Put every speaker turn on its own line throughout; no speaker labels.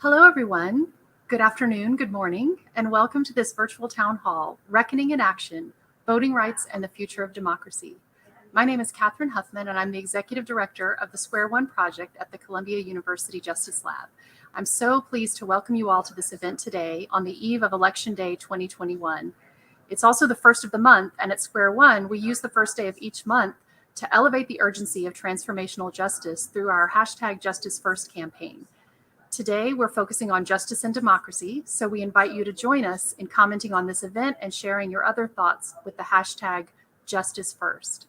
Hello, everyone. Good afternoon, good morning, and welcome to this virtual town hall, Reckoning in Action, Voting Rights and the Future of Democracy. My name is Cathy Huffman, and I'm the Executive Director of the Square One Project at the Columbia University Justice Lab. I'm so pleased to welcome you all to this event today on the eve of Election Day 2021. It's also the first of the month, and at Square One, we use the first day of each month to elevate the urgency of transformational justice through our hashtag Justice First campaign. Today, we're focusing on justice and democracy, so we invite you to join us in commenting on this event and sharing your other thoughts with the hashtag Justice First.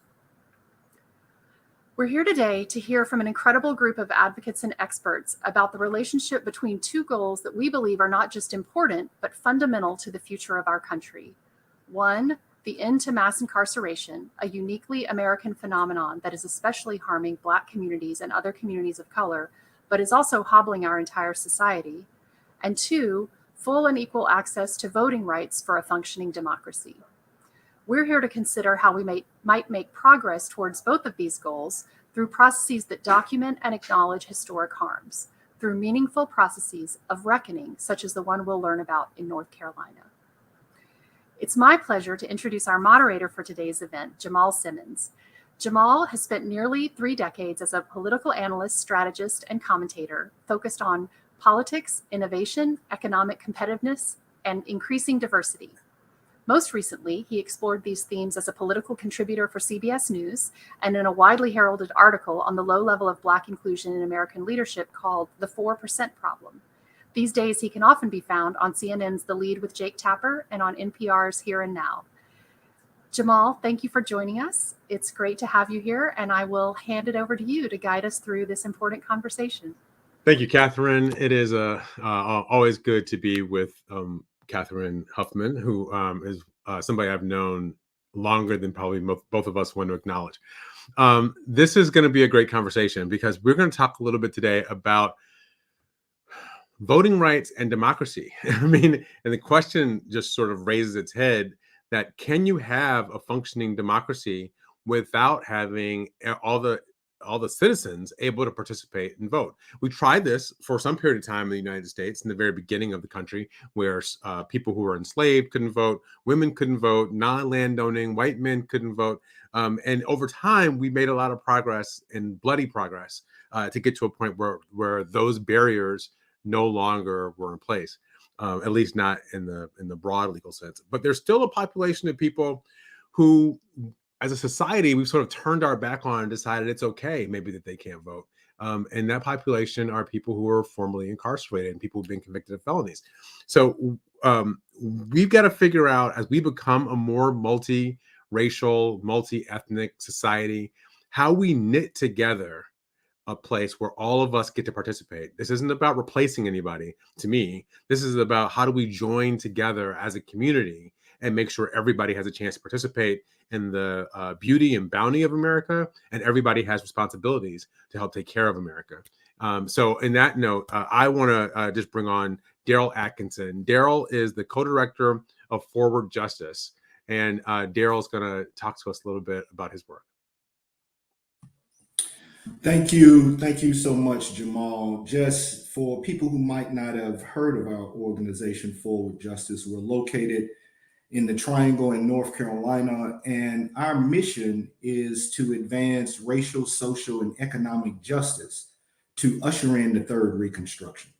We're here today to hear from an incredible group of advocates and experts about the relationship between two goals that we believe are not just important, but fundamental to the future of our country. One, the end to mass incarceration, a uniquely American phenomenon that is especially harming Black communities and other communities of color, but is also hobbling our entire society. And two, full and equal access to voting rights for a functioning democracy. We're here to consider how we might make progress towards both of these goals through processes that document and acknowledge historic harms, through meaningful processes of reckoning, such as the one we'll learn about in North Carolina. It's my pleasure to introduce our moderator for today's event, Jamal Simmons. Jamal has spent nearly 3 decades as a political analyst, strategist, and commentator focused on politics, innovation, economic competitiveness, and increasing diversity. Most recently, he explored these themes as a political contributor for CBS News and in a widely heralded article on the low level of Black inclusion in American leadership called The 4% Problem. These days, he can often be found on CNN's The Lead with Jake Tapper and on NPR's Here and Now. Jamal, thank you for joining us. It's great to have you here, and I will hand it over to you to guide us through this important conversation.
Thank you, Catherine. It is always good to be with Cathy Huffman, who is somebody I've known longer than probably both of us want to acknowledge. This is going to be a great conversation because we're going to talk a little bit today about voting rights and democracy. I mean, and the question just sort of raises its head that can you have a functioning democracy without having all the citizens able to participate and vote? We tried this for some period of time in the United States in the very beginning of the country, where people who were enslaved couldn't vote, women couldn't vote, non-landowning white men couldn't vote. And over time, we made a lot of progress and bloody progress to get to a point where those barriers no longer were in place. At least not in the broad legal sense. But there's still a population of people who, as a society, we've sort of turned our back on and decided it's okay maybe that they can't vote. And that population are people who are formerly incarcerated and people who've been convicted of felonies. So we've got to figure out, as we become a more multi-racial, multi-ethnic society, how we knit together a place where all of us get to participate. This isn't about replacing anybody. To me, this is about how do we join together as a community and make sure everybody has a chance to participate in the beauty and bounty of America, and everybody has responsibilities to help take care of America. So in that note, I want to just bring on Daryl Atkinson. Daryl is the co-director of Forward Justice, and Daryl's going to talk to us a little bit about his work.
Thank you. Thank you so much, Jamal. Just for people who might not have heard of our organization, Forward Justice, we're located in the Triangle in North Carolina, and our mission is to advance racial, social, and economic justice to usher in the third Reconstruction.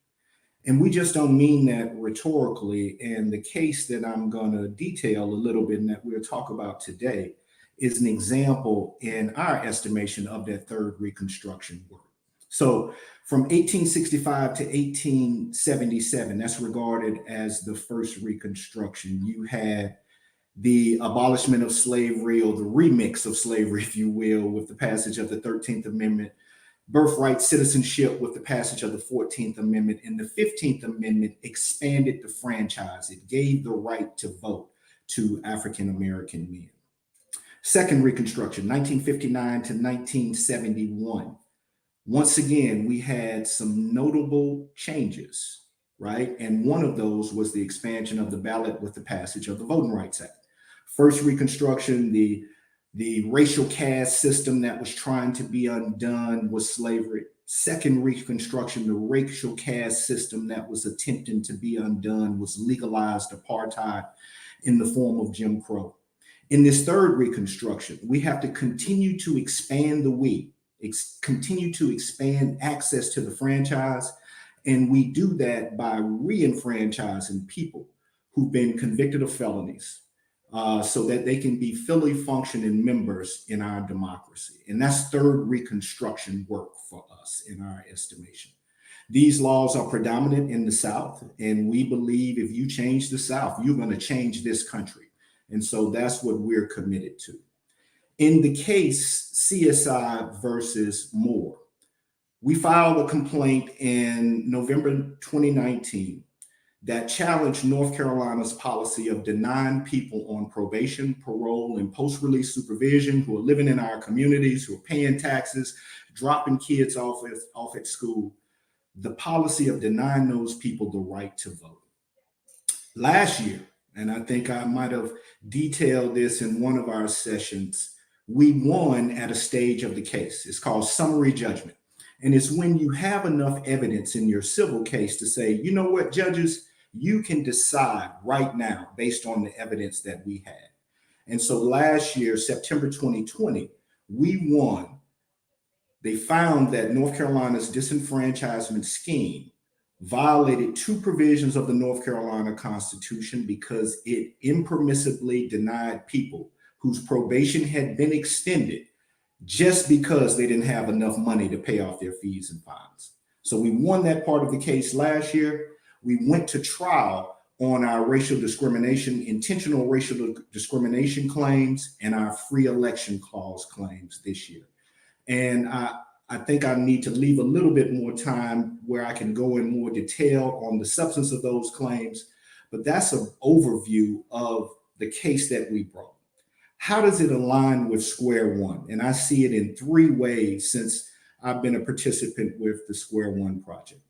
And we just don't mean that rhetorically. And the case that I'm going to detail a little bit and that we'll talk about today is an example in our estimation of that third Reconstruction work. So from 1865 to 1877, that's regarded as the first Reconstruction. You had the abolishment of slavery, or the remix of slavery, if you will, with the passage of the 13th Amendment, birthright citizenship with the passage of the 14th Amendment, and the 15th Amendment expanded the franchise. It gave the right to vote to African-American men. Second Reconstruction, 1959 to 1971. Once again, we had some notable changes, right? And one of those was the expansion of the ballot with the passage of the Voting Rights Act. First Reconstruction, the racial caste system that was trying to be undone was slavery. Second Reconstruction, the racial caste system that was attempting to be undone was legalized apartheid in the form of Jim Crow. In this third Reconstruction, we have to continue to expand continue to expand access to the franchise. And we do that by re-enfranchising people who've been convicted of felonies so that they can be fully functioning members in our democracy. And that's third Reconstruction work for us in our estimation. These laws are predominant in the South, and we believe if you change the South, you're going to change this country. And so that's what we're committed to. In the case CSI versus Moore, we filed a complaint in November 2019 that challenged North Carolina's policy of denying people on probation, parole, and post-release supervision who are living in our communities, who are paying taxes, dropping kids off at school, the policy of denying those people the right to vote. Last year, and I think I might have detailed this in one of our sessions, we won at a stage of the case. It's called summary judgment. And it's when you have enough evidence in your civil case to say, you know what, judges, you can decide right now based on the evidence that we had. And so last year, September 2020, we won. They found that North Carolina's disenfranchisement scheme violated two provisions of the North Carolina Constitution because it impermissibly denied people whose probation had been extended just because they didn't have enough money to pay off their fees and fines. So we won that part of the case last year. We went to trial on our racial discrimination, intentional racial discrimination claims, and our free election clause claims this year. And I think I need to leave a little bit more time where I can go in more detail on the substance of those claims, but that's an overview of the case that we brought. How does it align with Square One? And I see it in three ways since I've been a participant with the Square One project.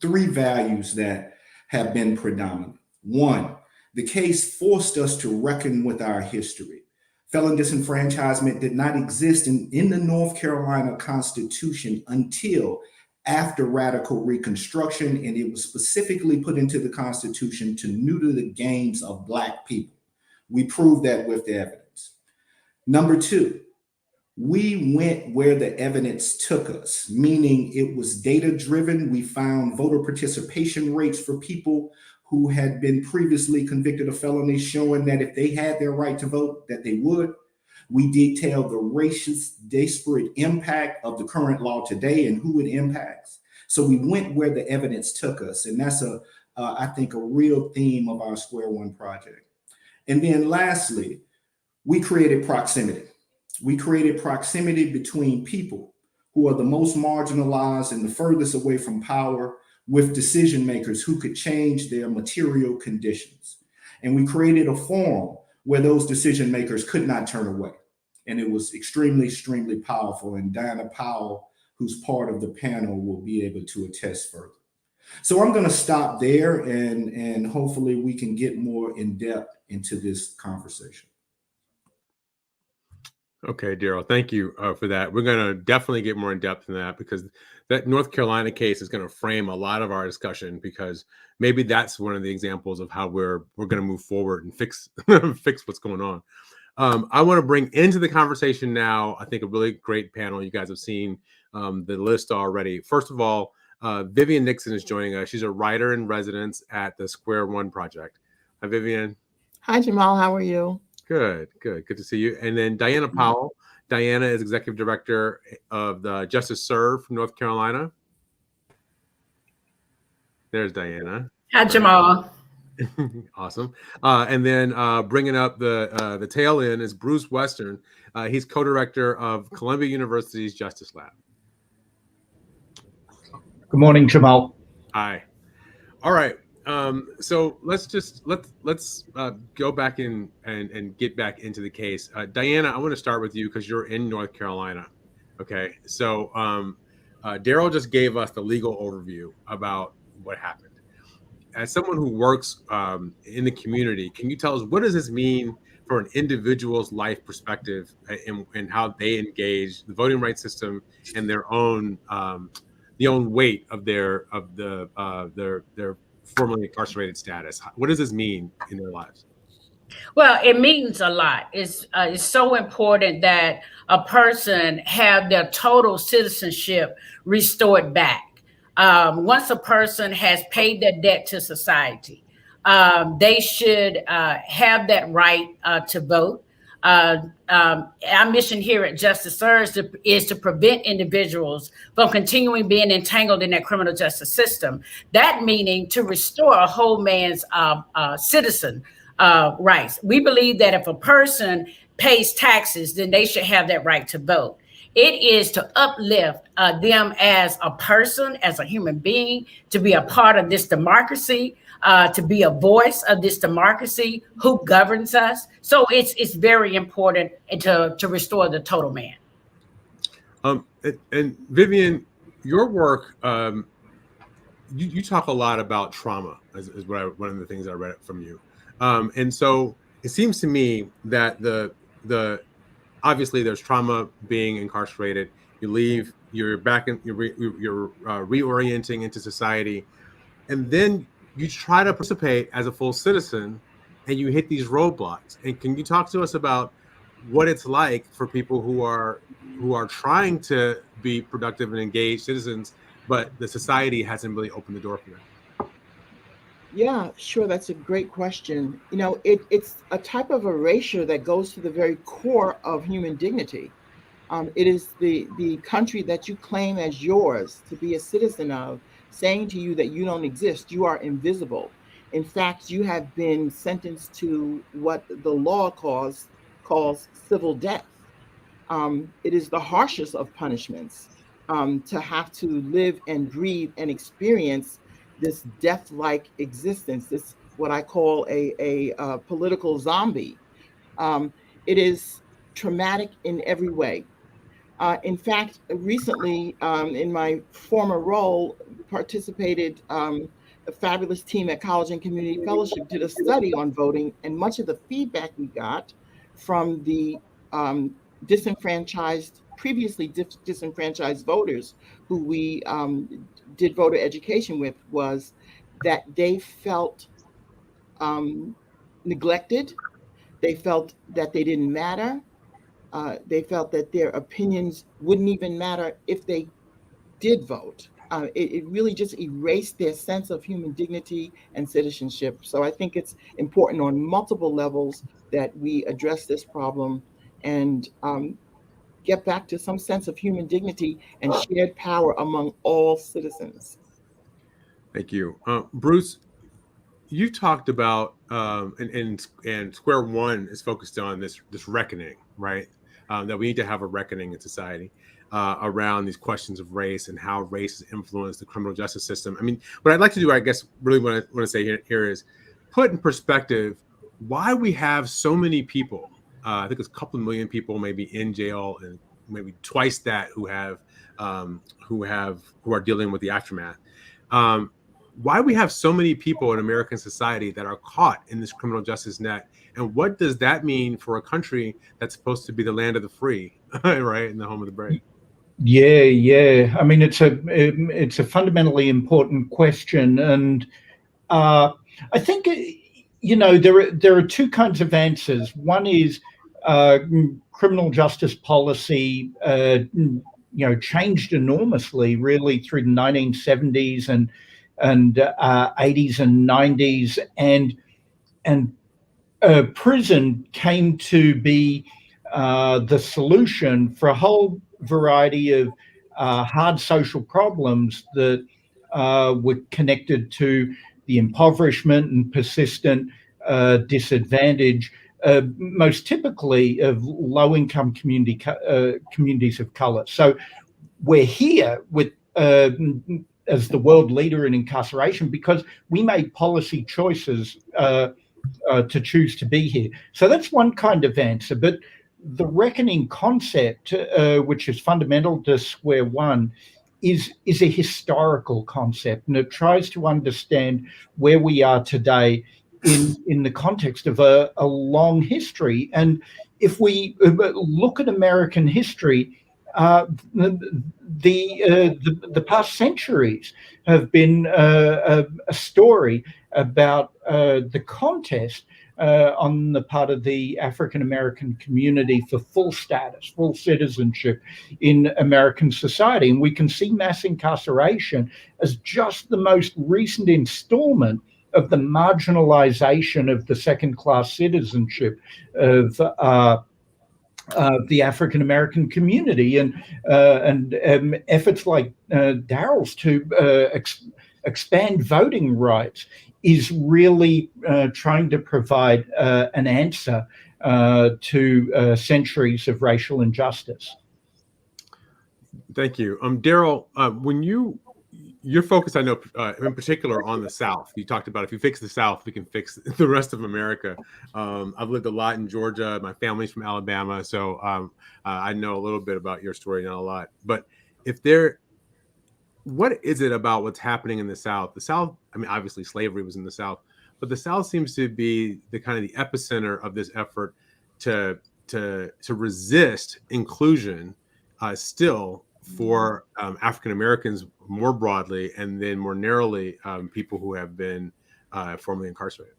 Three values that have been predominant. One, the case forced us to reckon with our history. Felon disenfranchisement did not exist in the North Carolina Constitution until after radical Reconstruction, and it was specifically put into the Constitution to neuter the gains of Black people. We proved that with the evidence. Number two, we went where the evidence took us, meaning it was data-driven. We found voter participation rates for people who had been previously convicted of felonies, showing that if they had their right to vote, that they would. We detailed the racist, disparate impact of the current law today and who it impacts. So we went where the evidence took us, and that's I think, a real theme of our Square One project. And then lastly, we created proximity. We created proximity between people who are the most marginalized and the furthest away from power with decision makers who could change their material conditions. And we created a forum where those decision makers could not turn away. And it was extremely, extremely powerful. And Diana Powell, who's part of the panel, will be able to attest further. So I'm going to stop there, and hopefully we can get more in depth into this conversation.
Okay, Daryl, thank you for that. We're going to definitely get more in depth in that, because that North Carolina case is going to frame a lot of our discussion, because maybe that's one of the examples of how we're going to move forward and fix fix what's going on. I want to bring into the conversation now, I think, a really great panel. You guys have seen the list already. First of all, Vivian Nixon is joining us. She's a writer in residence at the Square One project. Hi, Vivian.
Hi, Jamal. How are you?
Good to see you. And then Diana Powell. Diana is executive director of the Justice Serve from North Carolina. There's Diana.
Hi, Jamal.
Awesome. And then bringing up the tail end is Bruce Western. He's co-director of Columbia University's Justice Lab.
Good morning, Jamal.
Hi. All right. So let's go back in and get back into the case. Diana, I want to start with you because you're in North Carolina. Okay. So Daryl just gave us the legal overview about what happened. as someone who works in the community, can you tell us what does this mean for an individual's life perspective and how they engage the voting rights system and their own the own weight of their formerly incarcerated status? What does this mean in their lives?
Well, it means a lot. It's so important that a person have their total citizenship restored back. Once a person has paid their debt to society, they should have that right to vote. Our mission here at Justice Urge is to prevent individuals from continuing being entangled in that criminal justice system. That meaning to restore a whole man's citizen rights. We believe that if a person pays taxes, then they should have that right to vote. It is to uplift them as a person, as a human being, to be a part of this democracy, to be a voice of this democracy, who governs us. So it's very important to restore the total man.
And Vivian, your work, you talk a lot about trauma, is one of the things I read from you. And so it seems to me that the obviously there's trauma being incarcerated. You leave, you're back in, you're reorienting into society, and then you try to participate as a full citizen, and you hit these roadblocks. And can you talk to us about what it's like for people who are trying to be productive and engaged citizens, but the society hasn't really opened the door for them?
Yeah, sure. That's a great question. You know, it's a type of erasure that goes to the very core of human dignity. It is the country that you claim as yours to be a citizen of, saying to you that you don't exist, you are invisible. In fact, you have been sentenced to what the law calls civil death. It is the harshest of punishments to have to live and breathe and experience this death-like existence, this what I call a political zombie. It is traumatic in every way. In fact, recently, in my former role, participated a fabulous team at College and Community Fellowship did a study on voting, and much of the feedback we got from the previously disenfranchised voters who we did voter education with was that they felt neglected. They felt that they didn't matter. They felt that their opinions wouldn't even matter if they did vote. It really just erased their sense of human dignity and citizenship. So I think it's important on multiple levels that we address this problem and get back to some sense of human dignity and shared power among all citizens.
Thank you. Bruce, you talked about, and Square One is focused on this reckoning, right? That we need to have a reckoning in society around these questions of race and how race has influenced the criminal justice system. I mean, what I'd like to do, I guess, really want to say here is put in perspective why we have so many people. I think it's a couple of million people maybe in jail, and maybe twice that who are dealing with the aftermath. Why we have so many people in American society that are caught in this criminal justice net, and what does that mean for a country that's supposed to be the land of the free, right, and the home of the brave?
Yeah. I mean, it's a fundamentally important question, and I think there are two kinds of answers. One is criminal justice policy, changed enormously, really, through the 1970s and 80s and 90s, and prison came to be the solution for a whole variety of hard social problems that were connected to the impoverishment and persistent disadvantage, most typically of low-income communities of color. So we're here with as the world leader in incarceration because we made policy choices to choose to be here. So that's one kind of answer. But the reckoning concept, which is fundamental to Square One, is a historical concept, and it tries to understand where we are today in the context of a long history. And if we look at American history, the past centuries have been a story about the contest on the part of the African American community for full status, full citizenship in American society. And we can see mass incarceration as just the most recent installment of the marginalization of the second-class citizenship of the African American community, and efforts like Daryl's to expand voting rights is really trying to provide an answer to centuries of racial injustice.
Thank you. Daryl, when you're focused, I know, in particular on the South. You talked about if you fix the South, we can fix the rest of America. I've lived a lot in Georgia. My family's from Alabama, so I know a little bit about your story, not a lot. But what is it about what's happening in the South? The South, I mean, obviously slavery was in the South, but the South seems to be the kind of the epicenter of this effort to resist inclusion still for African Americans more broadly, and then more narrowly people who have been formerly incarcerated.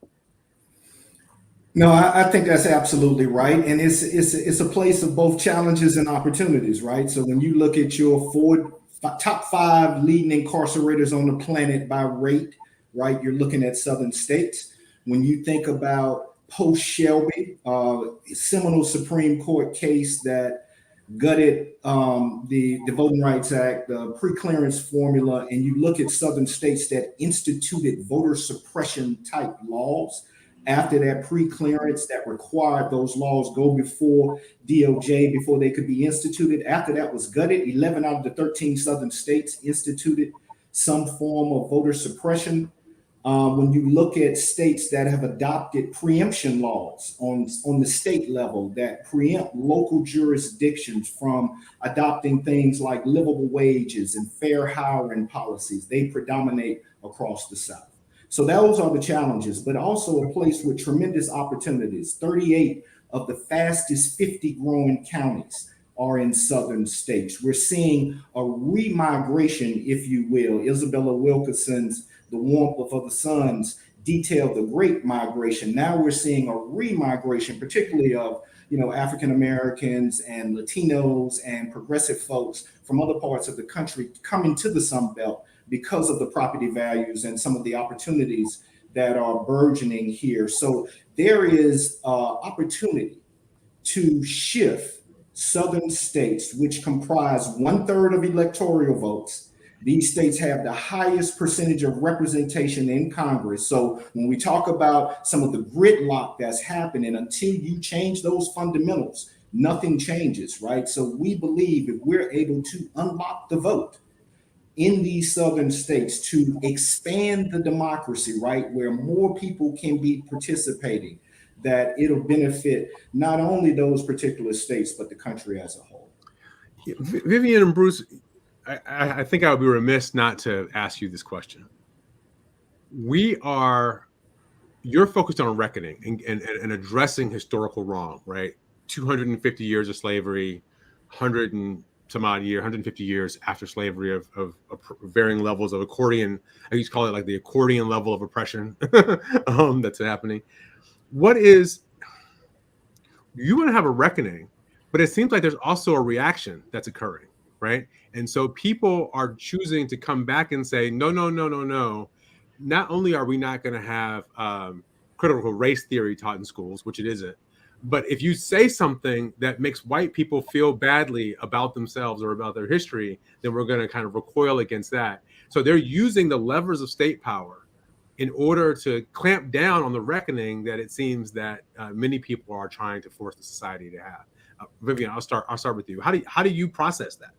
No, I think that's absolutely right, and it's a place of both challenges and opportunities, right? So when you look at your top 5 leading incarcerators on the planet by rate, right, you're looking at Southern states. When you think about post-Shelby, seminal Supreme Court case that gutted the Voting Rights Act, the pre-clearance formula, and you look at Southern states that instituted voter suppression type laws after that pre-clearance that required those laws go before DOJ before they could be instituted. After that was gutted, 11 out of the 13 Southern states instituted some form of voter suppression. When you look at states that have adopted preemption laws on the state level that preempt local jurisdictions from adopting things like livable wages and fair hiring policies, they predominate across the South. So those are the challenges, but also a place with tremendous opportunities. 38 of the fastest 50 growing counties are in Southern states. We're seeing a remigration, if you will. Isabella Wilkerson's The Warmth of Other Suns detailed the Great Migration. Now we're seeing a remigration, particularly of African Americans and Latinos and progressive folks from other parts of the country coming to the Sun Belt because of the property values and some of the opportunities that are burgeoning here. So there is opportunity to shift Southern states, which comprise 1/3 of electoral votes. These states have the highest percentage of representation in Congress. So when we talk about some of the gridlock that's happening, until you change those fundamentals, nothing changes, right? So we believe if we're able to unlock the vote in these Southern states to expand the democracy, right, where more people can be participating, that it'll benefit not only those particular states, but the country as a whole.
Vivian and Bruce, I think I would be remiss not to ask you this question. You're focused on reckoning and addressing historical wrong, right? 250 years of slavery, 150 years after slavery of varying levels of accordion. I used to call it like the accordion level of oppression that's happening. You want to have a reckoning, but it seems like there's also a reaction that's occurring, right? And so people are choosing to come back and say, no. Not only are we not going to have critical race theory taught in schools, which it isn't, but if you say something that makes white people feel badly about themselves or about their history, then we're going to kind of recoil against that. So they're using the levers of state power in order to clamp down on the reckoning that it seems that many people are trying to force the society to have. Vivian, I'll start with you. How do you process that?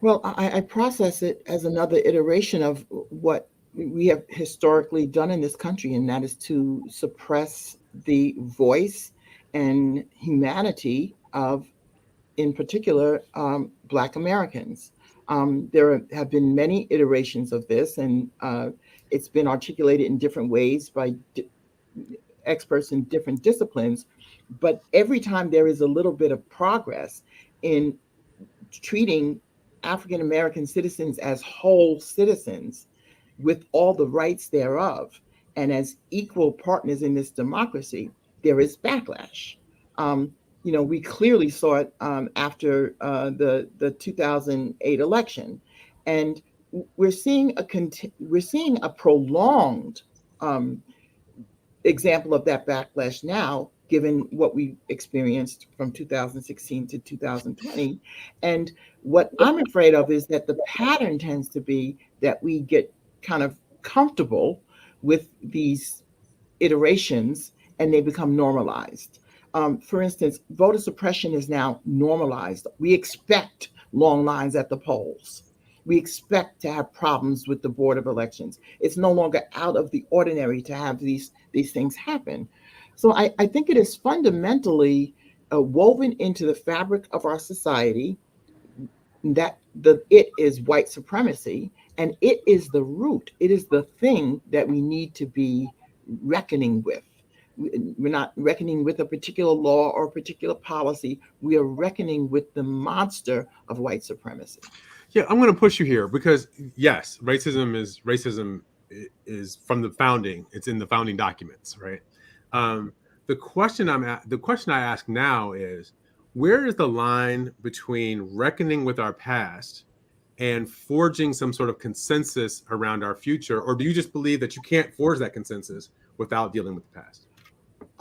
Well, I process it as another iteration of what we have historically done in this country, and that is to suppress the voice and humanity of, in particular, Black Americans. There have been many iterations of this, and it's been articulated in different ways by experts in different disciplines. But every time there is a little bit of progress in treating African American citizens as whole citizens with all the rights thereof and as equal partners in this democracy, there is backlash. We clearly saw it after the 2008 election, and we're seeing a prolonged example of that backlash now, given what we experienced from 2016 to 2020. And what I'm afraid of is that the pattern tends to be that we get kind of comfortable with these iterations and they become normalized. For instance, voter suppression is now normalized. We expect long lines at the polls. We expect to have problems with the Board of Elections. It's no longer out of the ordinary to have these things happen. So I think it is fundamentally woven into the fabric of our society that it is white supremacy, and it is the root. It is the thing that we need to be reckoning with. We're not reckoning with a particular law or a particular policy. We are reckoning with the monster of white supremacy.
Yeah, I'm going to push you here because yes, racism is from the founding. It's in the founding documents, right? The question I ask now is, where is the line between reckoning with our past and forging some sort of consensus around our future? Or do you just believe that you can't forge that consensus without dealing with the past?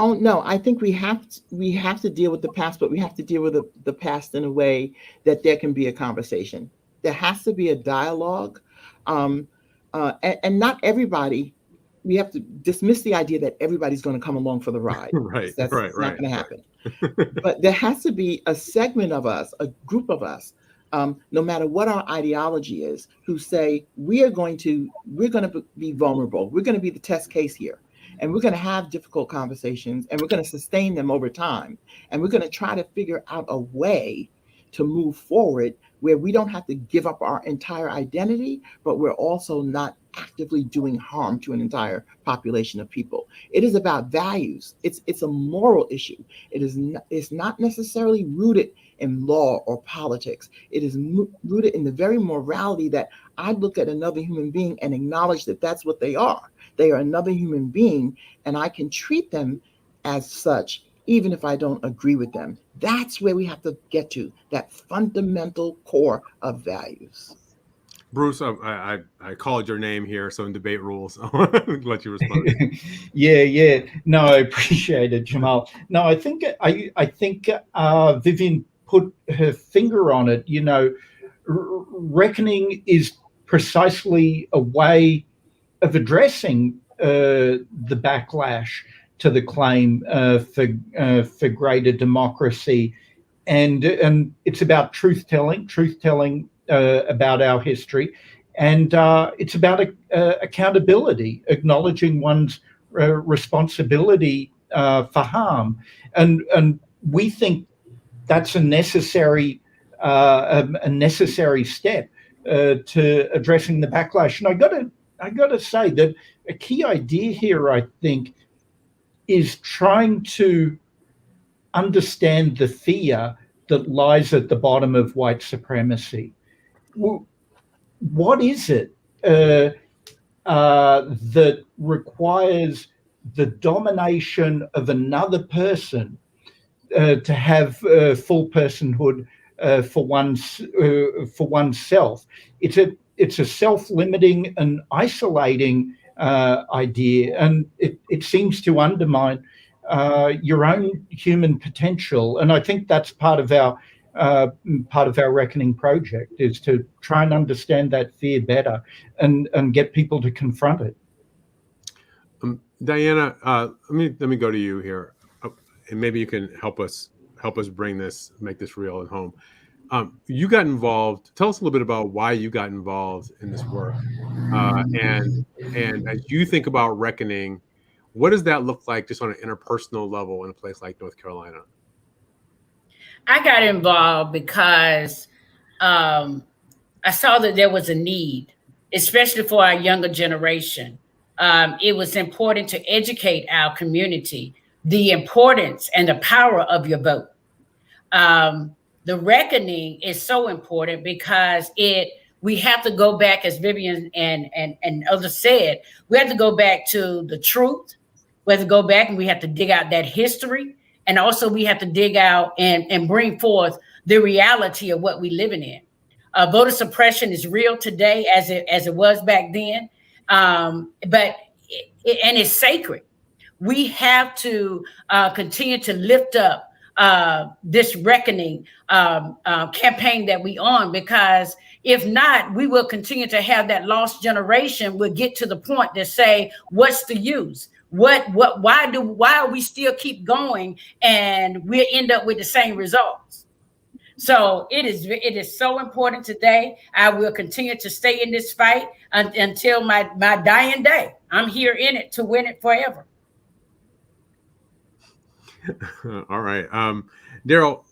Oh no, I think we have to deal with the past, but we have to deal with the past in a way that there can be a conversation. There has to be a dialogue, and not everybody. We have to dismiss the idea that everybody's going to come along for the ride.
Right,
That's
right,
not going to happen.
Right.
But there has to be a segment of us, a group of us, no matter what our ideology is, who say we're going to be vulnerable. We're going to be the test case here. And we're going to have difficult conversations, and we're going to sustain them over time. And we're going to try to figure out a way to move forward where we don't have to give up our entire identity, but we're also not actively doing harm to an entire population of people. It is about values. It's a moral issue. It's not necessarily rooted in law or politics. It is rooted in the very morality that I look at another human being and acknowledge that that's what they are. They are another human being, and I can treat them as such, even if I don't agree with them. That's where we have to get to, that fundamental core of values.
Bruce, I called your name here, so in debate rules, I'll let you respond.
Yeah. No, I appreciate it, Jamal. No, I think Vivian put her finger on it. Reckoning is precisely a way of addressing the backlash to the claim for greater democracy, and it's about truth telling about our history, and it's about accountability, acknowledging one's responsibility for harm, and we think that's a necessary step to addressing the backlash. And I got to say that a key idea here, I think, is trying to understand the fear that lies at the bottom of white supremacy. What is it that requires the domination of another person to have full personhood for oneself? It's a self-limiting and isolating idea, and it seems to undermine your own human potential. And I think that's part of our reckoning project, is to try and understand that fear better and get people to confront it.
Diana, let me go to you here, and maybe you can help us make this real at home. You got involved. Tell us a little bit about why you got involved in this work, and as you think about reckoning, what does that look like just on an interpersonal level in a place like North Carolina?
I got involved because I saw that there was a need, especially for our younger generation. It was important to educate our community the importance and the power of your vote. The reckoning is so important because we have to go back, as Vivian and others said, we have to go back to the truth. We have to go back and we have to dig out that history. And also we have to dig out and bring forth the reality of what we're living in. Voter suppression is real today as it was back then. But it's sacred. We have to continue to lift up this reckoning campaign that we on, because if not, we will continue to have that lost generation. We'll get to the point to say, what's the use? Why are we still keep going and we end up with the same results? So it is so important today. I will continue to stay in this fight until my dying day. I'm here in it to win it forever.
All right. Daryl,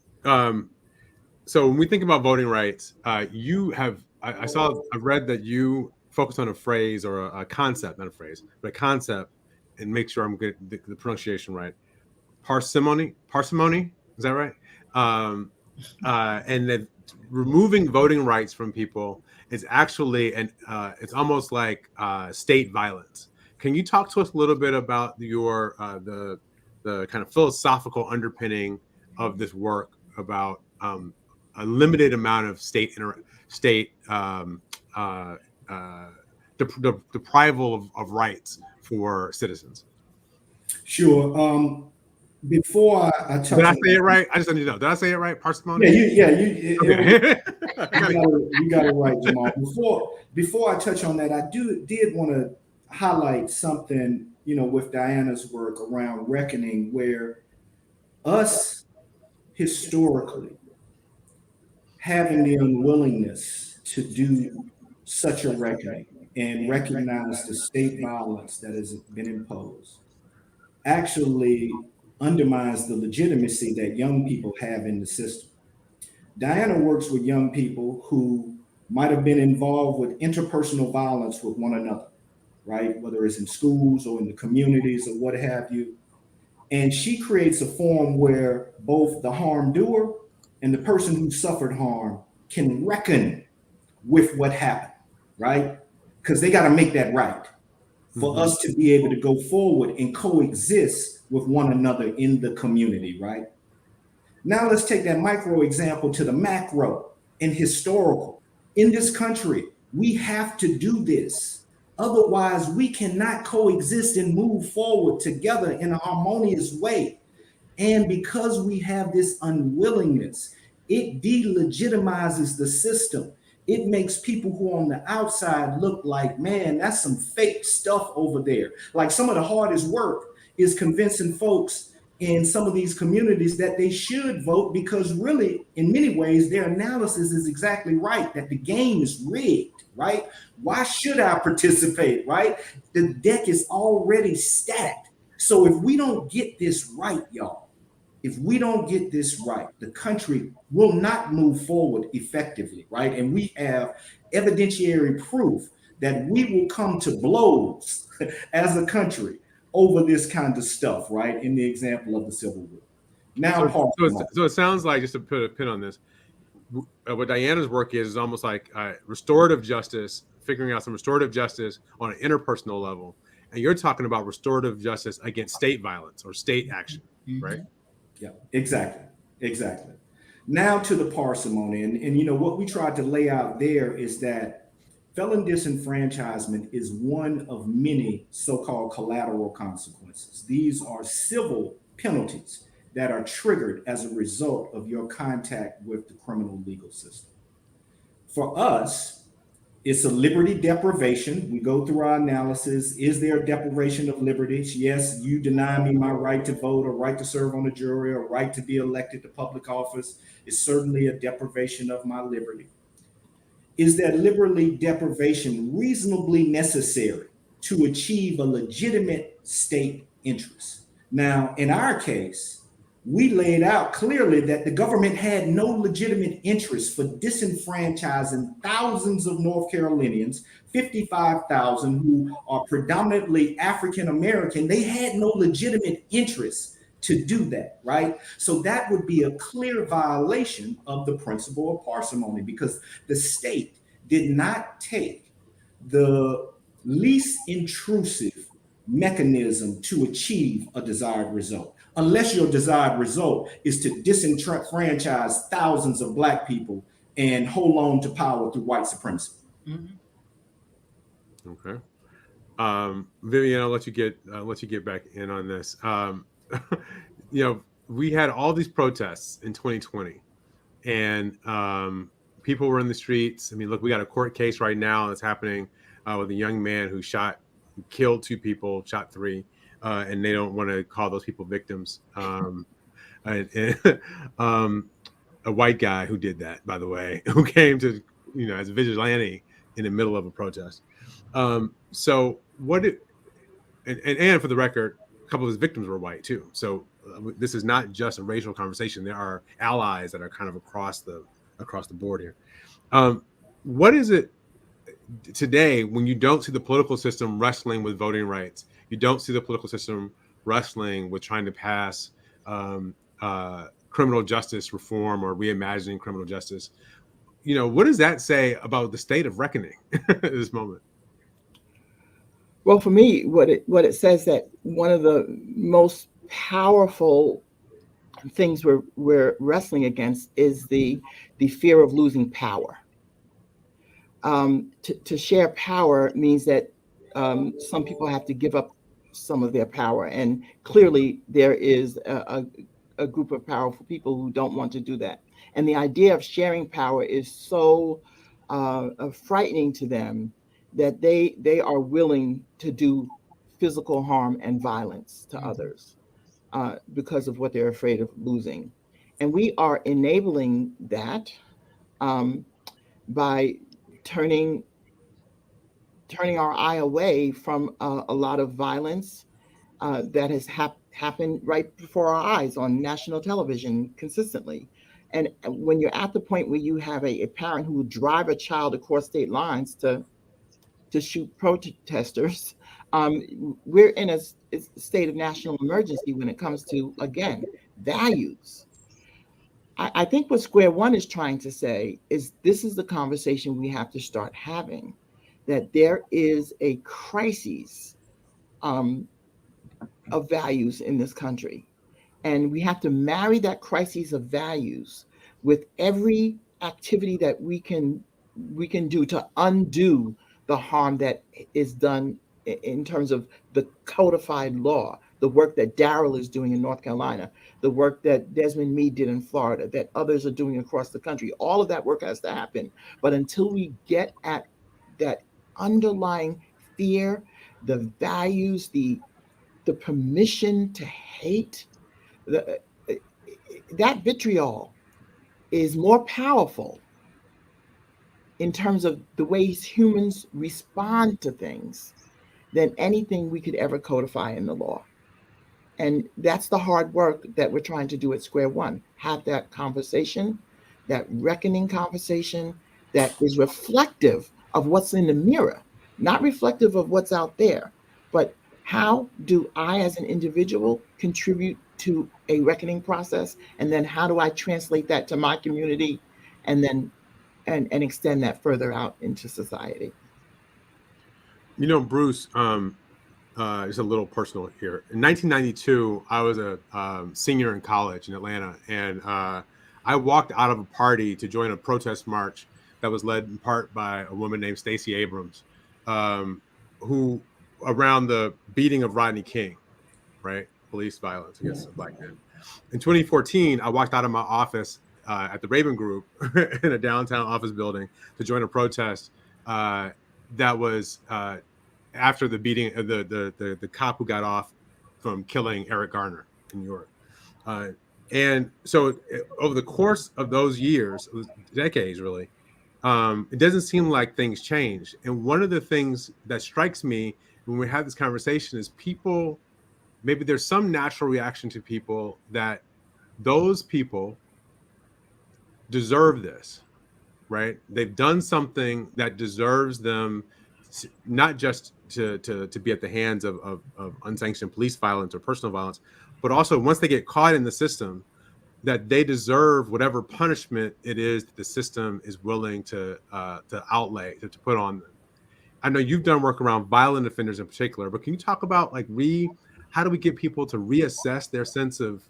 so when we think about voting rights, I've read that you focus on a phrase or a concept, not a phrase, but a concept, and make sure I'm getting the pronunciation right. Parsimony, is that right? And that removing voting rights from people is actually, it's almost like state violence. Can you talk to us a little bit about your the kind of philosophical underpinning of this work about a limited amount of deprival of rights for citizens?
Sure. Before I touch,
did I say it right? I just need to know. Did I say it right? Parsimony?
Yeah,
Okay.
you got it right, Jamal. Before I touch on that, I did want to highlight something, with Diana's work around reckoning, where us historically having the unwillingness to do such a reckoning and recognize the state violence that has been imposed actually undermines the legitimacy that young people have in the system. Diana works with young people who might have been involved with interpersonal violence with one another, right? Whether it's in schools or in the communities or what have you. And she creates a forum where both the harm doer and the person who suffered harm can reckon with what happened, right? Because they got to make that right for us to be able to go forward and coexist with one another in the community, right? Now let's take that micro example to the macro and historical. In this country, we have to do this. Otherwise, we cannot coexist and move forward together in a harmonious way. And because we have this unwillingness, it delegitimizes the system. It makes people who are on the outside look like, man, that's some fake stuff over there. Like, some of the hardest work is convincing folks in some of these communities that they should vote, because really, in many ways, their analysis is exactly right, that the game is rigged, right? Why should I participate, right? The deck is already stacked. So if we don't get this right, y'all, if we don't get this right, the country will not move forward effectively, right? And we have evidentiary proof that we will come to blows as a country over this kind of stuff, right? In the example of the Civil War. Now,
so it sounds like, just to put a pin on this, what Diana's work is almost like restorative justice, figuring out some restorative justice on an interpersonal level. And you're talking about restorative justice against state violence or state action, right?
Yeah, exactly. Now to the parsimony. And what we tried to lay out there is that felon disenfranchisement is one of many so-called collateral consequences. These are civil penalties that are triggered as a result of your contact with the criminal legal system. For us, it's a liberty deprivation. We go through our analysis. Is there a deprivation of liberties? Yes, you deny me my right to vote or right to serve on a jury or right to be elected to public office. It's certainly a deprivation of my liberty. Is that liberty deprivation reasonably necessary to achieve a legitimate state interest? Now, in our case, we laid out clearly that the government had no legitimate interest for disenfranchising thousands of North Carolinians, 55,000 who are predominantly African American. They had no legitimate interest to do that, right? So that would be a clear violation of the principle of parsimony, because the state did not take the least intrusive mechanism to achieve a desired result, unless your desired result is to disenfranchise thousands of Black people and hold on to power through white supremacy.
Okay. Vivian, I'll let you get back in on this. We had all these protests in 2020, and people were in the streets. I mean, look, we got a court case right now that's happening with a young man who killed 2 people, shot 3, and they don't want to call those people victims. A white guy who did that, by the way, who came to, as a vigilante in the middle of a protest. So and for the record, a couple of his victims were white too. So this is not just a racial conversation. There are allies that are kind of across the board here. What is it today when you don't see the political system wrestling with voting rights? You don't see the political system wrestling with trying to pass criminal justice reform or reimagining criminal justice. What does that say about the state of reckoning at this moment?
Well, for me, what it says that one of the most powerful things we're wrestling against is the fear of losing power. To share power means that some people have to give up some of their power, and clearly there is a group of powerful people who don't want to do that. And the idea of sharing power is so frightening to them that they are willing to do physical harm and violence to others because of what they're afraid of losing. And we are enabling that by turning our eye away from a lot of violence that has happened right before our eyes on national television consistently. And when you're at the point where you have a parent who would drive a child across state lines to shoot protesters, we're in a state of national emergency when it comes to, again, values. I think what Square One is trying to say is this is the conversation we have to start having, that there is a crisis of values in this country. And we have to marry that crisis of values with every activity that we can do to undo the harm that is done in terms of the codified law, the work that Darrell is doing in North Carolina, the work that Desmond Meade did in Florida, that others are doing across the country. All of that work has to happen. But until we get at that underlying fear, the values, the permission to hate, that vitriol is more powerful in terms of the ways humans respond to things than anything we could ever codify in the law. And that's the hard work that we're trying to do at Square One. Have that conversation, that reckoning conversation that is reflective of what's in the mirror, not reflective of what's out there, but how do I as an individual contribute to a reckoning process? And then how do I translate that to my community and then and extend that further out into society?
Bruce, just a little personal here. In 1992, I was a senior in college in Atlanta, and I walked out of a party to join a protest march that was led in part by a woman named Stacey Abrams, who around the beating of Rodney King, right? Police violence against Black men. In 2014, I walked out of my office at the Raven Group in a downtown office building to join a protest that was after the beating of the cop who got off from killing Eric Garner in New York. And so over the course of those years, decades really, it doesn't seem like things changed. And one of the things that strikes me when we have this conversation is people, maybe there's some natural reaction to people that those people deserve this, right? They've done something that deserves them not just to be at the hands of unsanctioned police violence or personal violence, but also once they get caught in the system, that they deserve whatever punishment it is that the system is willing to outlay, to put on them. I know you've done work around violent offenders in particular, but can you talk about like how do we get people to reassess their sense of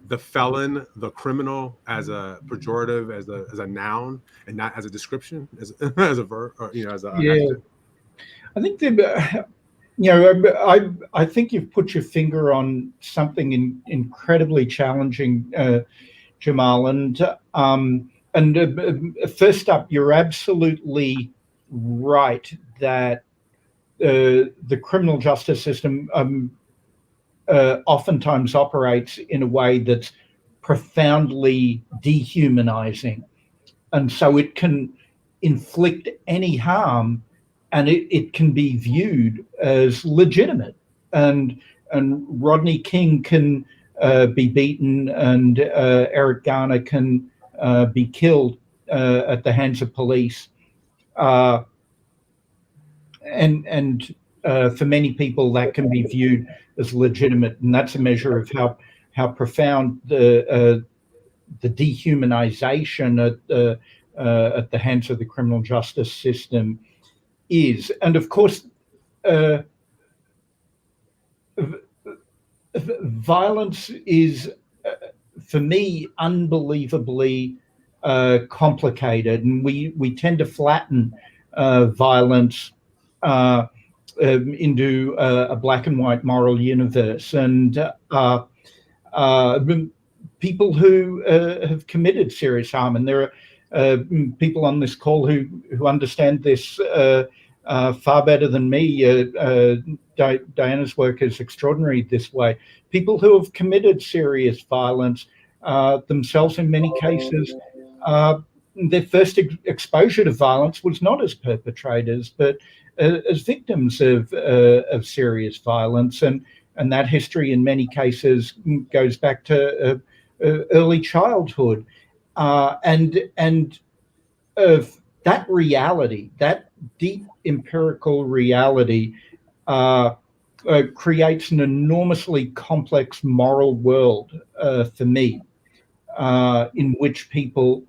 the felon, the criminal, as a pejorative, as a noun, and not as a description, as as a verb, or as a adjective?
I think I think you've put your finger on something incredibly challenging, Jamal. And first up, you're absolutely right that the criminal justice system oftentimes operates in a way that's profoundly dehumanizing, and so it can inflict any harm, and it can be viewed as legitimate. And Rodney King can be beaten, and Eric Garner can be killed at the hands of police. And for many people, that can be viewed as legitimate, and that's a measure of how profound the dehumanization at the hands of the criminal justice system is. And of course, violence is, for me, unbelievably complicated, and we tend to flatten violence into a black and white moral universe. And people who have committed serious harm, and there are people on this call who understand this far better than me. Diana's work is extraordinary this way. People who have committed serious violence themselves, in many cases, their first exposure to violence was not as perpetrators, but as victims of serious violence, and that history in many cases goes back to early childhood, and that reality, that deep empirical reality, creates an enormously complex moral world for me, in which people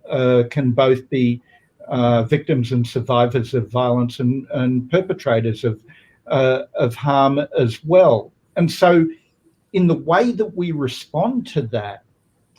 can both be victims and survivors of violence and perpetrators of harm as well. And so in the way that we respond to that,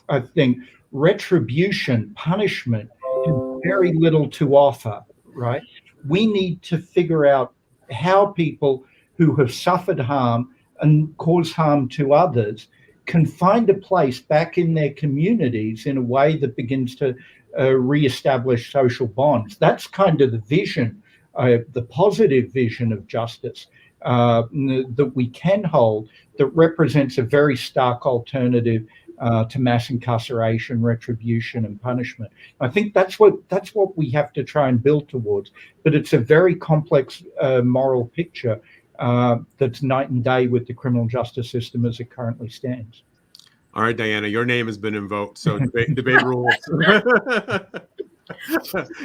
I think retribution, punishment, has very little to offer, right? We need to figure out how people who have suffered harm and cause harm to others can find a place back in their communities in a way that begins to reestablish social bonds. That's kind of the vision, the positive vision of justice that we can hold, that represents a very stark alternative to mass incarceration, retribution, and punishment. I think that's what we have to try and build towards. But it's a very complex moral picture that's night and day with the criminal justice system as it currently stands.
All right, Diana, your name has been invoked, so debate rules.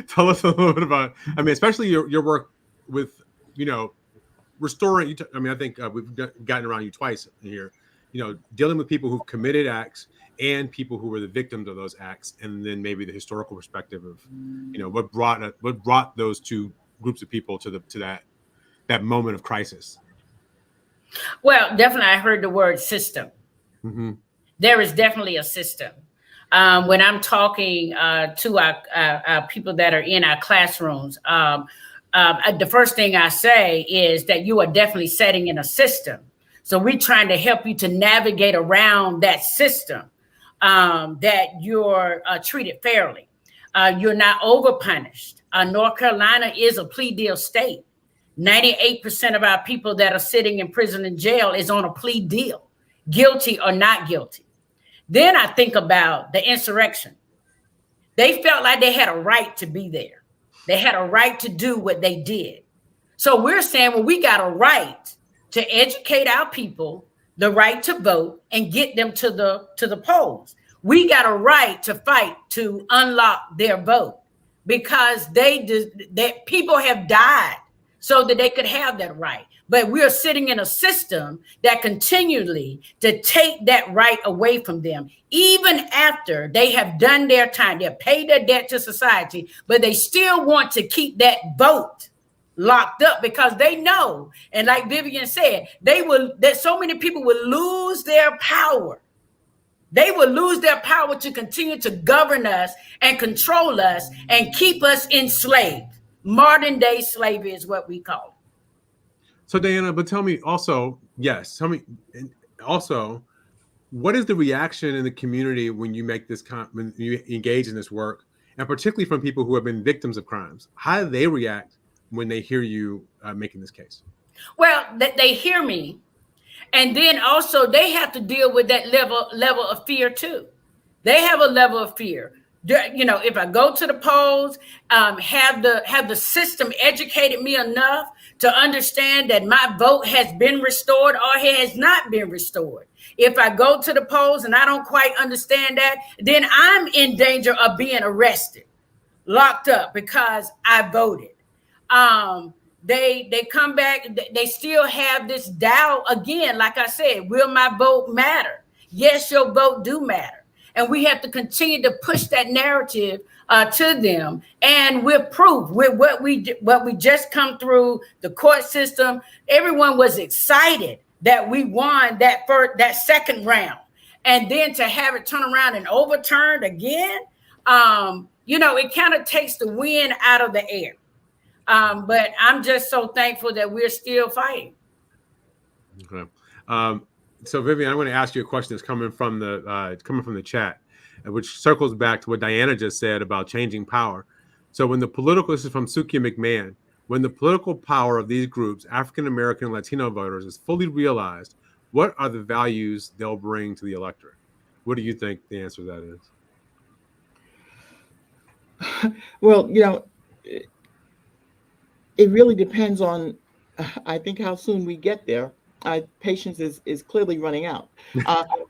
Tell us a little bit about, I mean, especially your work with, restoring. I mean, I think we've gotten around you twice here. Dealing with people who've committed acts and people who were the victims of those acts, and then maybe the historical perspective of, what brought those two groups of people to that moment of crisis.
Well, definitely, I heard the word system. Mm-hmm. There is definitely a system. When I'm talking to our people that are in our classrooms, the first thing I say is that you are definitely setting in a system. So we're trying to help you to navigate around that system, that you're treated fairly. You're not overpunished. North Carolina is a plea deal state. 98% of our people that are sitting in prison and jail is on a plea deal, guilty or not guilty. Then I think about the insurrection. They felt like they had a right to be there. They had a right to do what they did. So we're saying, well, we got a right to educate our people, the right to vote and get them to the polls. We got a right to fight to unlock their vote because that people have died so that they could have that right. But we are sitting in a system that continually to take that right away from them, even after they have done their time, they've paid their debt to society, but they still want to keep that vote locked up because they know, and like Vivian said, that so many people will lose their power. They will lose their power to continue to govern us and control us and keep us enslaved. Modern day slavery is what we call it.
So Diana, but tell me also, also, what is the reaction in the community when you make this, when you engage in this work, and particularly from people who have been victims of crimes? How do they react when they hear you making this case?
Well, they hear me, and then also they have to deal with that level of fear too. They have a level of fear. You know, if I go to the polls, have the system educated me enough to understand that my vote has been restored or it has not been restored. If I go to the polls and I don't quite understand that, then I'm in danger of being arrested, locked up because I voted. They come back, they still have this doubt again. Like I said, will my vote matter? Yes, your vote do matter. And we have to continue to push that narrative to them, and with proof, with what we just come through the court system. Everyone was excited that we won that second round, and then to have it turn around and overturned again, you know, it kind of takes the wind out of the air. But I'm just so thankful that we're still fighting.
Okay. So Vivian, I'm going to ask you a question that's coming from the chat, which circles back to what Diana just said about changing power. So this is from Sukia McMahon, when the political power of these groups, African American and Latino voters, is fully realized, what are the values they'll bring to the electorate? What do you think the answer to that is?
Well, you know, it really depends on, I think, how soon we get there. Patience is clearly running out.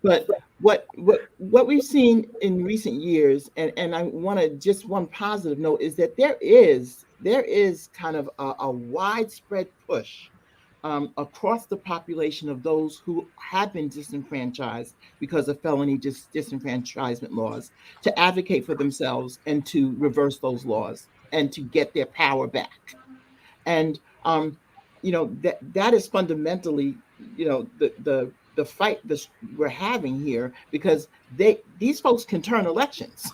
But what we've seen in recent years, and I want to just one positive note, is that there is kind of a widespread push across the population of those who have been disenfranchised because of felony disenfranchisement laws to advocate for themselves and to reverse those laws and to get their power back. And you know, that is fundamentally, you know, the fight we're having here, because these folks can turn elections.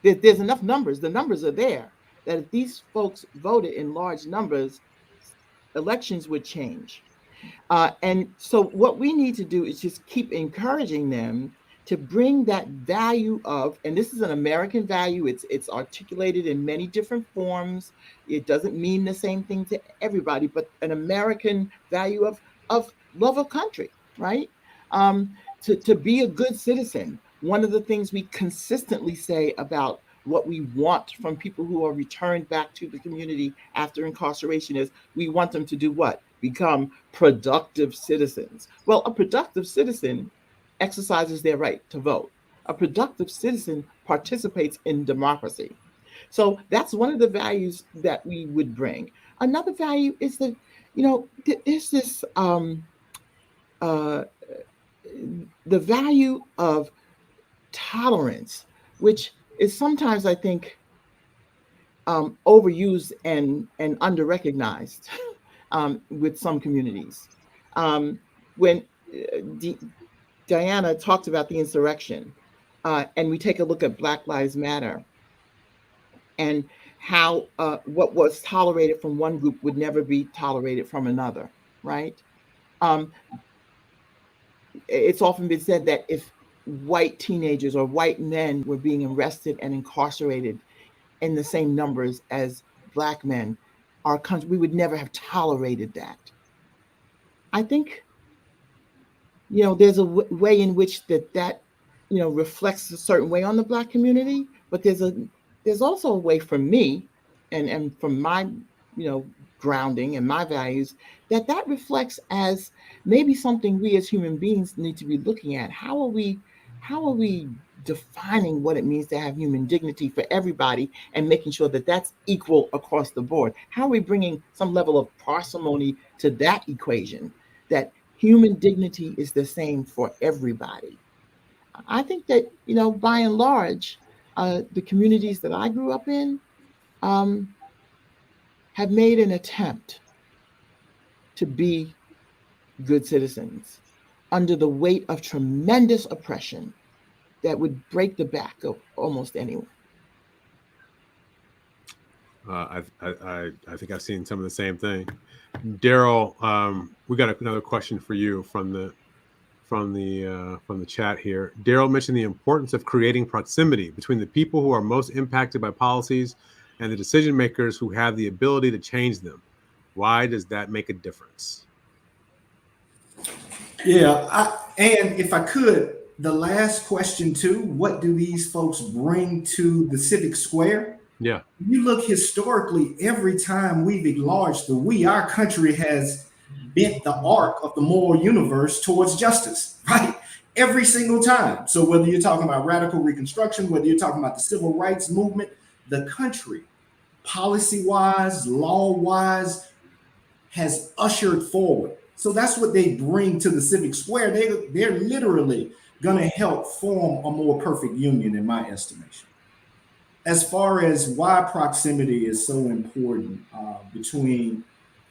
There's enough numbers. The numbers are there that if these folks voted in large numbers, elections would change. And so what we need to do is just keep encouraging them to bring that value of, and this is an American value, it's articulated in many different forms. It doesn't mean the same thing to everybody, but an American value of love of country, right? To be a good citizen. One of the things we consistently say about what we want from people who are returned back to the community after incarceration is we want them to do what? Become productive citizens. Well, a productive citizen exercises their right to vote. A productive citizen participates in democracy. So that's one of the values that we would bring. Another value is that, you know, there's this, the value of tolerance, which is sometimes, I think, overused and under-recognized with some communities. When Diana talked about the insurrection, and we take a look at Black Lives Matter and how what was tolerated from one group would never be tolerated from another, right? It's often been said that if white teenagers or white men were being arrested and incarcerated in the same numbers as Black men, our country, we would never have tolerated that. I think, you know, there's a way in which that you know, reflects a certain way on the Black community, but there's also a way for me and from my grounding and my values, that reflects as maybe something we as human beings need to be looking at. How are we defining what it means to have human dignity for everybody and making sure that that's equal across the board? How are we bringing some level of parsimony to that equation, that human dignity is the same for everybody? I think that, by and large, the communities that I grew up in have made an attempt to be good citizens under the weight of tremendous oppression that would break the back of almost anyone.
I think I've seen some of the same thing. Daryl, we got another question for you from the chat here. Daryl mentioned the importance of creating proximity between the people who are most impacted by policies and the decision makers who have the ability to change them. Why does that make a difference?
Yeah, and if I could, the last question too, what do these folks bring to the Civic Square?
Yeah.
You look historically, every time we've acknowledged our country has bent the arc of the moral universe towards justice, right? Every single time. So whether you're talking about radical reconstruction, whether you're talking about the civil rights movement, the country, policy-wise, law-wise, has ushered forward. So that's what they bring to the Civic Square. They're literally going to help form a more perfect union, in my estimation. As far as why proximity is so important between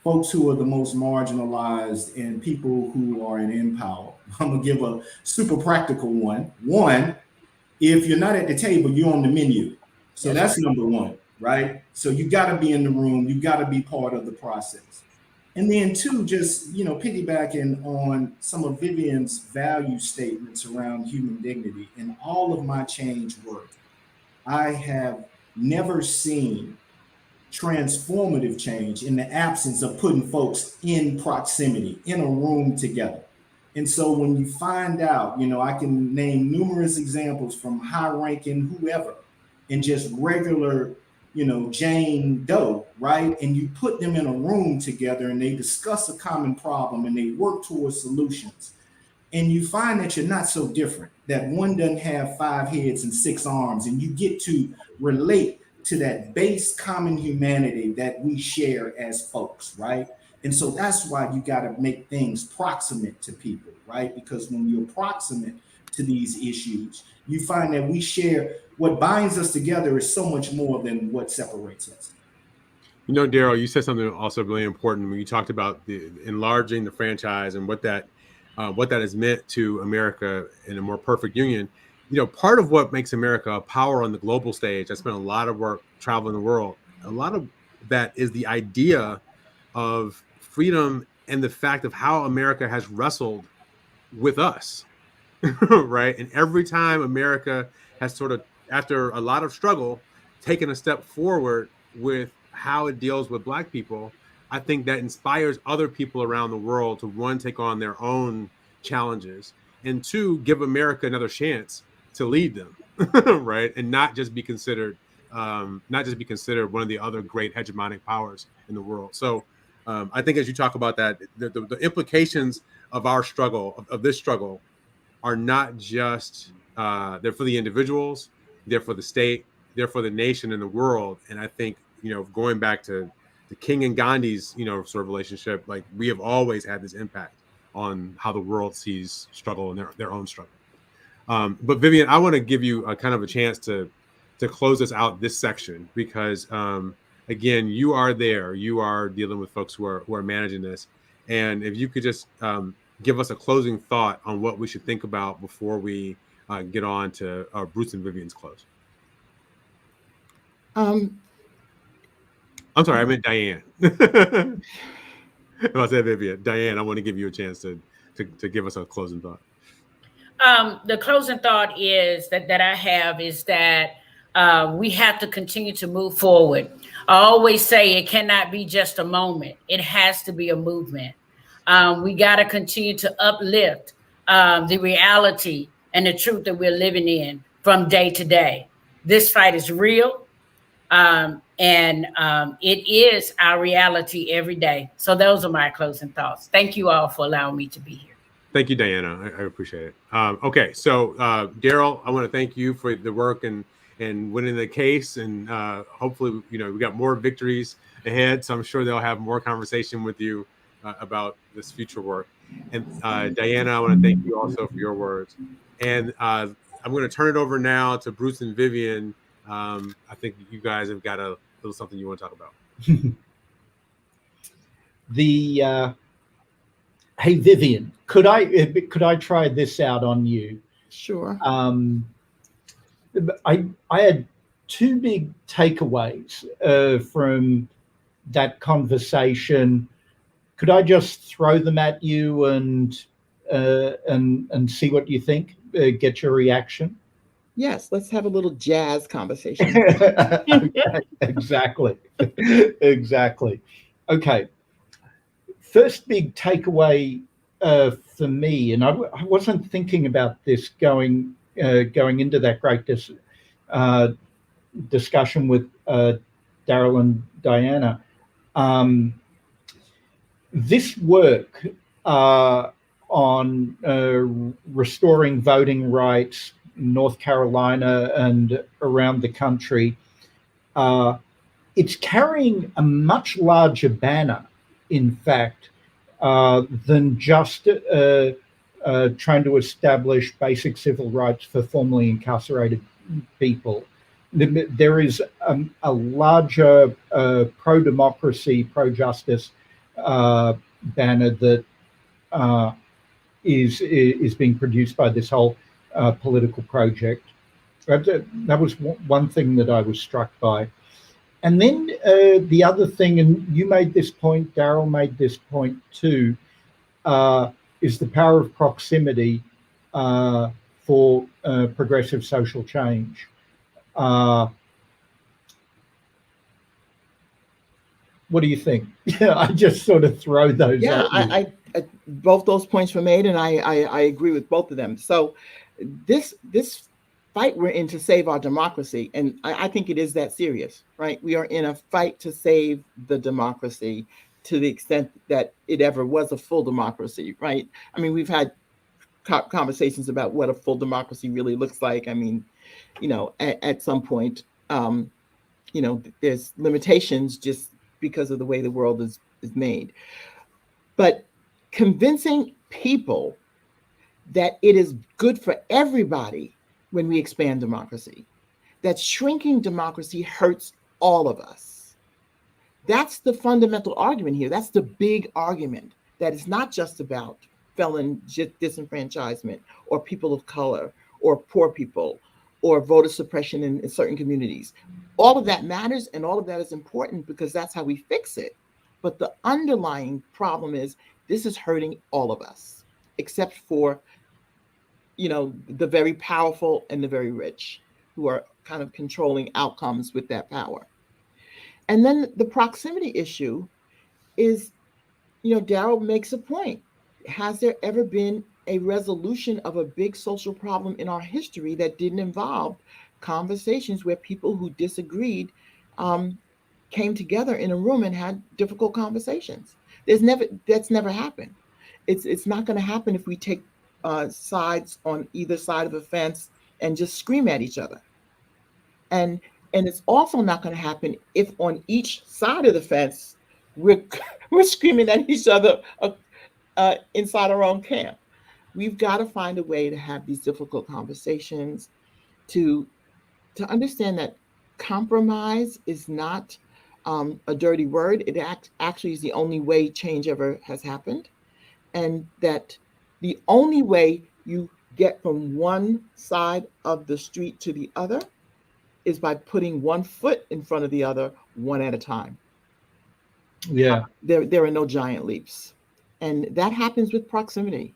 folks who are the most marginalized and people who are in power, I'm going to give a super practical one. One, if you're not at the table, you're on the menu. So that's number one, right? So you got to be in the room. You got to be part of the process. And then two, just, piggybacking on some of Vivian's value statements around human dignity. In all of my change work, I have never seen transformative change in the absence of putting folks in proximity, in a room together. And so when you find out, I can name numerous examples from high-ranking whoever and just regular, Jane Doe, right? And you put them in a room together and they discuss a common problem and they work towards solutions. And you find that you're not so different, that one doesn't have 5 heads and 6 arms, and you get to relate to that base common humanity that we share as folks, right? And so that's why you got to make things proximate to people, right? Because when you're proximate to these issues, you find that we share, what binds us together is so much more than what separates us.
Daryl, you said something also really important when you talked about the enlarging the franchise and what that has meant to America in a more perfect union. Part of what makes America a power on the global stage, I spent a lot of work traveling the world. A lot of that is the idea of freedom and the fact of how America has wrestled with us, right? And every time America has sort of, after a lot of struggle, taken a step forward with how it deals with Black people, I think that inspires other people around the world to, one, take on their own challenges, and two, give America another chance to lead them, right? And not just be considered one of the other great hegemonic powers in the world. So I think as you talk about that, the implications of our struggle, of this struggle, are not just they're for the individuals, they're for the state, they're for the nation and the world. And I think, going back to the King and Gandhi's, sort of relationship, like, we have always had this impact on how the world sees struggle and their own struggle. But Vivian, I want to give you a kind of a chance to close us out this section, because again, you are dealing with folks who are managing this. And if you could just give us a closing thought on what we should think about before we get on to Bruce and Vivian's close. I'm sorry, I meant Diane. If I said Vivian, Diane, I want to give you a chance to give us a closing thought.
The closing thought is that I have is that we have to continue to move forward. I always say it cannot be just a moment. It has to be a movement. We got to continue to uplift the reality and the truth that we're living in from day to day. This fight is real. And it is our reality every day. So those are my closing thoughts. Thank you all for allowing me to be here.
Thank you, Diana. I appreciate it. Okay, so Daryl, I want to thank you for the work and winning the case, and hopefully, we got more victories ahead. So I'm sure they'll have more conversation with you about this future work. And Diana, I want to thank you also for your words. And I'm going to turn it over now to Bruce and Vivian. I think you guys have got a little something you want to talk about.
Hey, Vivian, could I try this out on you?
Sure.
I had two big takeaways from that conversation. Could I just throw them at you and see what you think? Get your reaction.
Yes, let's have a little jazz conversation.
Exactly. Okay. First big takeaway for me, and I wasn't thinking about this going into that great discussion with Daryl and Diana. This work on restoring voting rights in North Carolina and around the country, it's carrying a much larger banner, in fact, than just trying to establish basic civil rights for formerly incarcerated people. There is a larger pro-democracy, pro-justice banner that is being produced by this whole political project. That was one thing that I was struck by. And then the other thing, and you made this point, Daryl made this point too, is the power of proximity for progressive social change. What do you think? Yeah, I just sort of throw those.
Yeah, I both those points were made, and I agree with both of them. So this fight we're in to save our democracy, and I think it is that serious, right? We are in a fight to save the democracy to the extent that it ever was a full democracy, right? I mean, we've had conversations about what a full democracy really looks like. I mean, at some point, there's limitations just because of the way the world is made. But convincing people that it is good for everybody when we expand democracy, that shrinking democracy hurts all of us. That's the fundamental argument here. That's the big argument, that it's not just about felon disenfranchisement or people of color or poor people or voter suppression in certain communities. All of that matters, and all of that is important because that's how we fix it. But the underlying problem is this is hurting all of us, except for the very powerful and the very rich, who are kind of controlling outcomes with that power. And then the proximity issue is, Daryl makes a point. Has there ever been a resolution of a big social problem in our history that didn't involve conversations where people who disagreed came together in a room and had difficult conversations? That's never happened. It's not going to happen if we take sides on either side of a fence and just scream at each other. And it's also not going to happen if on each side of the fence we're screaming at each other inside our own camp. We've got to find a way to have these difficult conversations, to understand that compromise is not a dirty word. It actually is the only way change ever has happened, and that the only way you get from one side of the street to the other is by putting one foot in front of the other, one at a time.
Yeah.
There are no giant leaps. And that happens with proximity.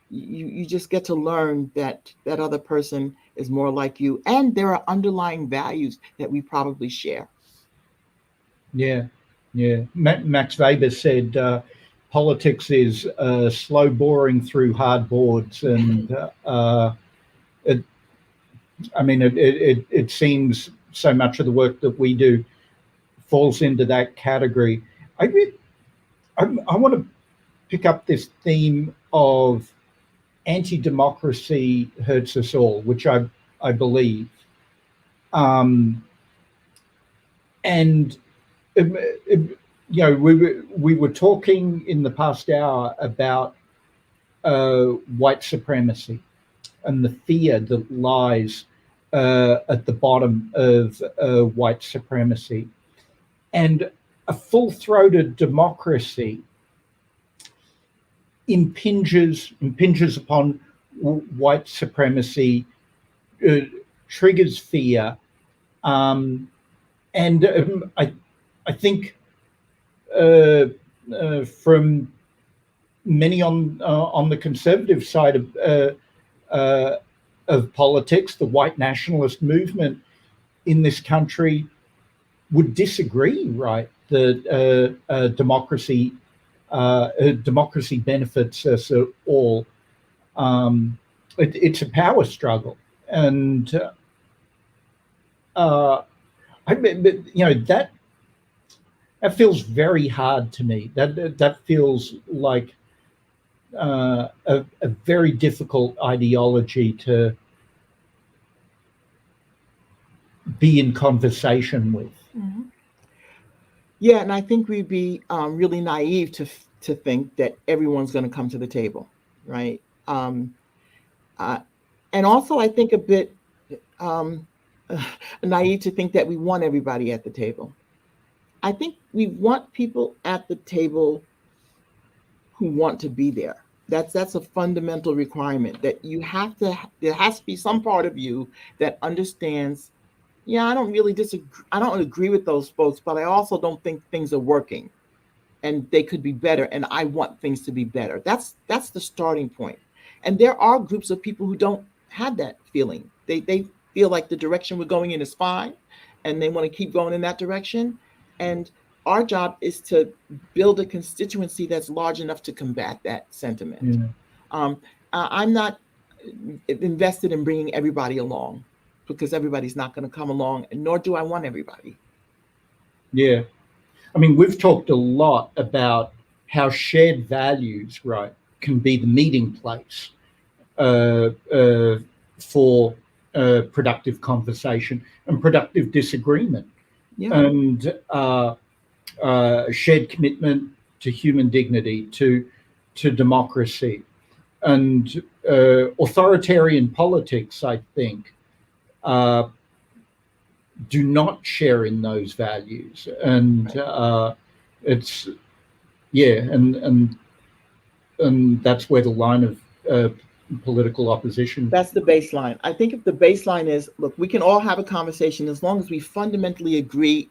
You just get to learn that other person is more like you, and there are underlying values that we probably share.
Yeah. Max Weber said, politics is slow boring through hard boards, and it seems so much of the work that we do falls into that category. I want to pick up this theme of anti-democracy hurts us all, which I believe. And we were talking in the past hour about white supremacy and the fear that lies at the bottom of white supremacy. And a full-throated democracy impinges upon white supremacy, triggers fear, and I think from many on the conservative side of politics, the white nationalist movement in this country would disagree, right? That democracy benefits us all. It's a power struggle, and that feels very hard to me. That feels like a very difficult ideology to be in conversation with.
Mm-hmm. Yeah, and I think we'd be really naive to think that everyone's going to come to the table, right? And also, I think a bit naive to think that we want everybody at the table. I think we want people at the table who want to be there. That's a fundamental requirement, that there has to be some part of you that understands, yeah, I don't really disagree. I don't agree with those folks, but I also don't think things are working and they could be better. And I want things to be better. That's the starting point. And there are groups of people who don't have that feeling. They feel like the direction we're going in is fine and they want to keep going in that direction. And our job is to build a constituency that's large enough to combat that sentiment. Yeah. I'm not invested in bringing everybody along, because everybody's not going to come along, and nor do I want everybody.
Yeah. I mean, we've talked a lot about how shared values, right, can be the meeting place for productive conversation and productive disagreement. Yeah. And shared commitment to human dignity, to democracy, and authoritarian politics, I think, do not share in those values. And it's, yeah, and that's where the line of political opposition.
That's the baseline. I think if the baseline is, look, we can all have a conversation as long as we fundamentally agree,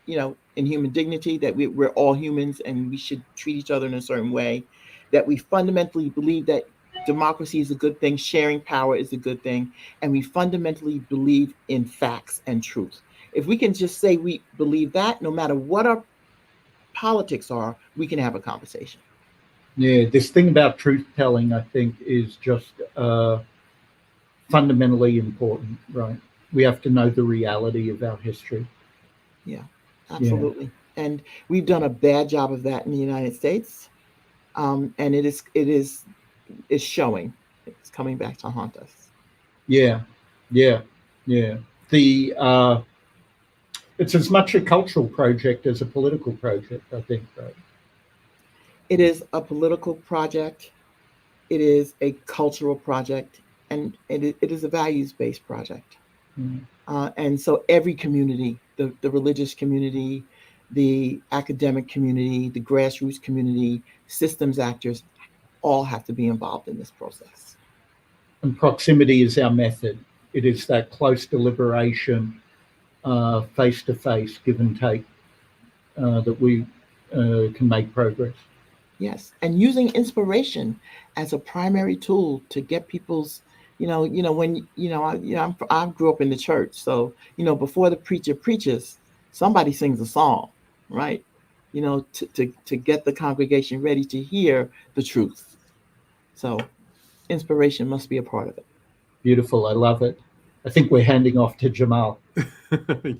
in human dignity, that we're all humans and we should treat each other in a certain way, that we fundamentally believe that democracy is a good thing, sharing power is a good thing, and we fundamentally believe in facts and truth. If we can just say we believe that, no matter what our politics are, we can have a conversation.
Yeah, this thing about truth telling, I think, is just fundamentally important, right? We have to know the reality of our history.
Yeah, absolutely. Yeah. And we've done a bad job of that in the United States. And it is showing. It's coming back to haunt us.
Yeah. It's as much a cultural project as a political project, I think, right?
It is a political project. It is a cultural project, and it is a values-based project. Mm-hmm. And so every community, the religious community, the academic community, the grassroots community, systems actors, all have to be involved in this process.
And proximity is our method. It is that close deliberation, face-to-face, give and take, that we can make progress.
Yes, and using inspiration as a primary tool to get people's, I grew up in the church, so before the preacher preaches, somebody sings a song, right? To get the congregation ready to hear the truth. So inspiration must be a part of it.
Beautiful. I love it. I think we're handing off to Jamal.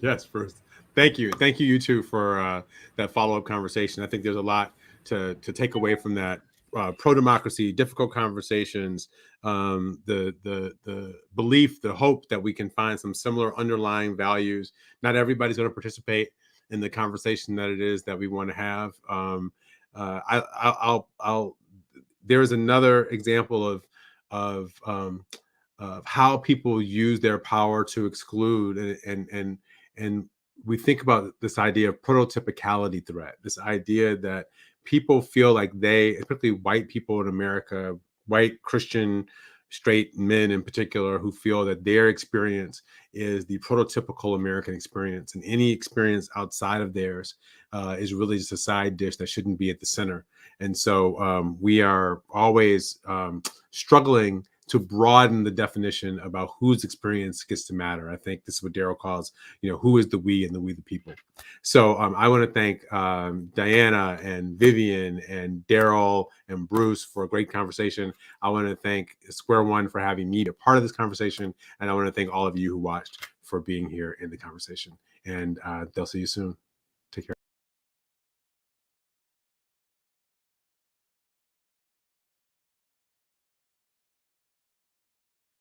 Yes, first. Thank you. Thank you, you two, for that follow-up conversation. I think there's a lot to take away from that. Pro-democracy, difficult conversations, the belief, the hope that we can find some similar underlying values. Not everybody's going to participate in the conversation that it is that we want to have. There's another example of how people use their power to exclude, and we think about this idea of prototypicality threat, this idea that people feel like they, particularly white people in America, white Christian straight men in particular, who feel that their experience is the prototypical American experience, and any experience outside of theirs is really just a side dish that shouldn't be at the center. And so we are always struggling to broaden the definition about whose experience gets to matter. I think this is what Daryl calls, who is the we and the we the people. So I want to thank Diana and Vivian and Daryl and Bruce for a great conversation. I want to thank Square One for having me be a part of this conversation. And I want to thank all of you who watched for being here in the conversation. And they'll see you soon.